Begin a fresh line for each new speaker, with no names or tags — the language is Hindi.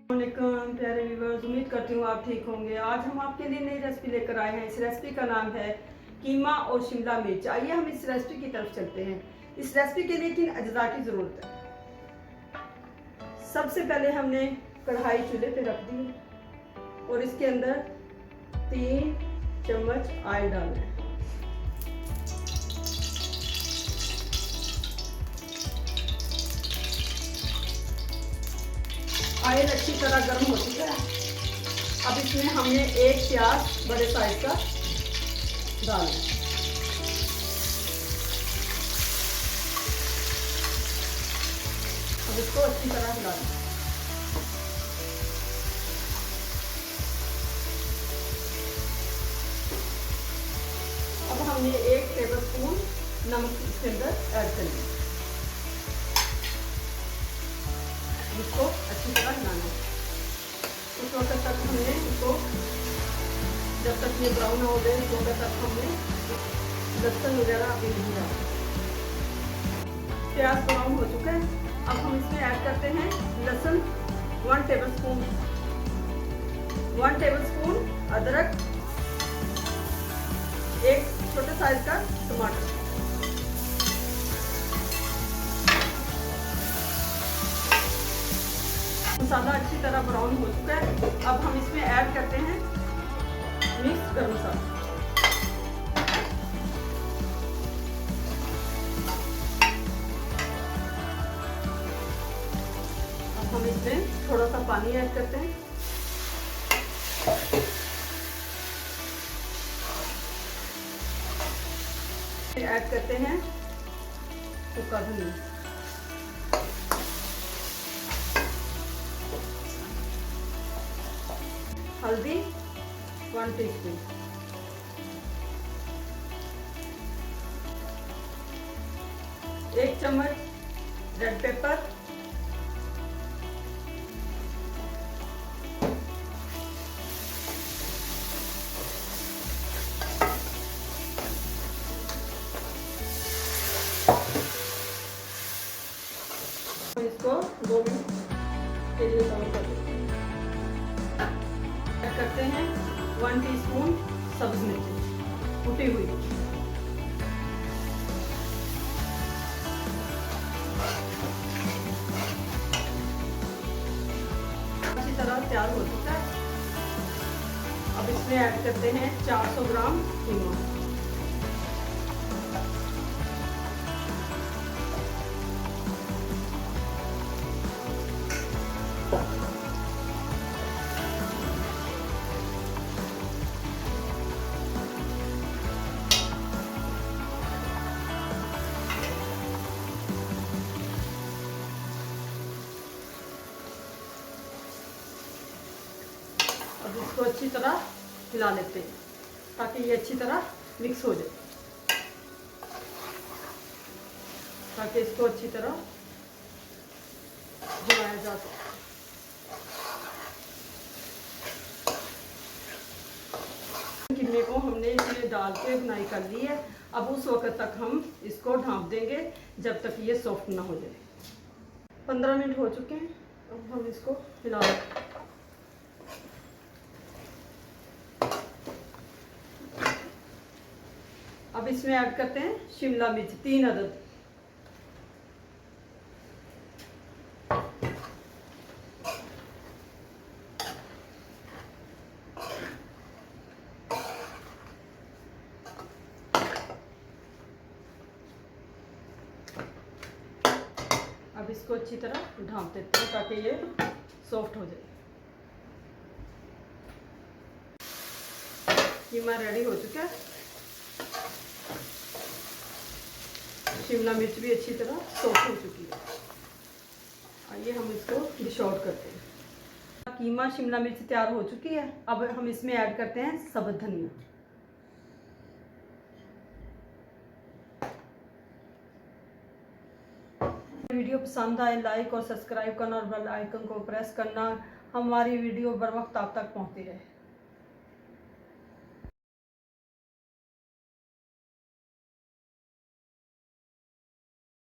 वालेकुम प्यारे व्यूवर्स, उम्मीद करती हूँ आप ठीक होंगे। आज हम आपके लिए नई रेसिपी लेकर आए हैं। इस रेसिपी का नाम है कीमा और शिमला मिर्च। आइए हम इस रेसिपी की तरफ चलते हैं। इस रेसिपी के लिए 3 अज्जा की ज़रूरत है। सबसे पहले हमने कढ़ाई चूल्हे पे रख दी और इसके अंदर 3 चम्मच ऑयल डालना है। ऑयल अच्छी तरह गर्म हो चुका है। अब इसमें हमने 1 प्याज बड़े साइज का डालना है। अब इसको अच्छी तरह हिला दें। अब हमने 1 टेबलस्पून नमक इसके अंदर ऐड कर दिया। इसको अच्छी तरह हिलाना है। उस वक्त तक हमने इसको, जब तक ये ब्राउन हो गए उस वक्त तक हमने लहसुन वगैरह अभी नहीं डाला। प्याज ब्राउन हो चुका है। अब हम इसमें ऐड करते हैं लहसुन 1 टेबलस्पून, 1 टेबलस्पून अदरक, 1 छोटे साइज का टमाटर। मसाला अच्छी तरह ब्राउन हो चुका है। अब हम इसमें ऐड करते हैं मिक्स गरम मसाला। अब हम इसमें थोड़ा सा पानी ऐड करते हैं। ऐड करते हैं सूखा धनिया, हल्दी 1 टीस्पून, एक चम्मच रेड पेपर, इसको 2 मिनट के लिए कवर कर देते हैं। ऐड करते हैं 1 टीस्पून सब्ज मिर्च कुटी हुई। अच्छी तरह तैयार हो चुका है। अब इसमें ऐड करते हैं 400 ग्राम कीमा। अब इसको अच्छी तरह हिला लेते हैं ताकि ये अच्छी तरह मिक्स हो जाए, ताकि इसको अच्छी तरह हिलाया जा सके। कीमे को हमने इसमें डाल के बुनाई कर ली है। अब उस वक्त तक हम इसको ढाँप देंगे जब तक ये सॉफ्ट ना हो जाए। 15 मिनट हो चुके हैं। अब हम इसको हिला लेते हैं। अब इसमें ऐड करते हैं शिमला मिर्च 3 अदद, अब इसको अच्छी तरह ढाँप देते हैं ताकि ये सॉफ्ट हो जाए। कीमा रेडी हो चुका है। शिमला मिर्च भी अच्छी तरह सॉफ्ट हो चुकी है। आइए हम इसको डिश आउट करते हैं। कीमा शिमला मिर्च तैयार हो चुकी है। अब हम इसमें ऐड करते हैं सब्ज़ धनिया। वीडियो पसंद आए लाइक और सब्सक्राइब करना और बेल आइकन को प्रेस करना। हमारी वीडियो बर वक्त आप तक पहुँचती रहे।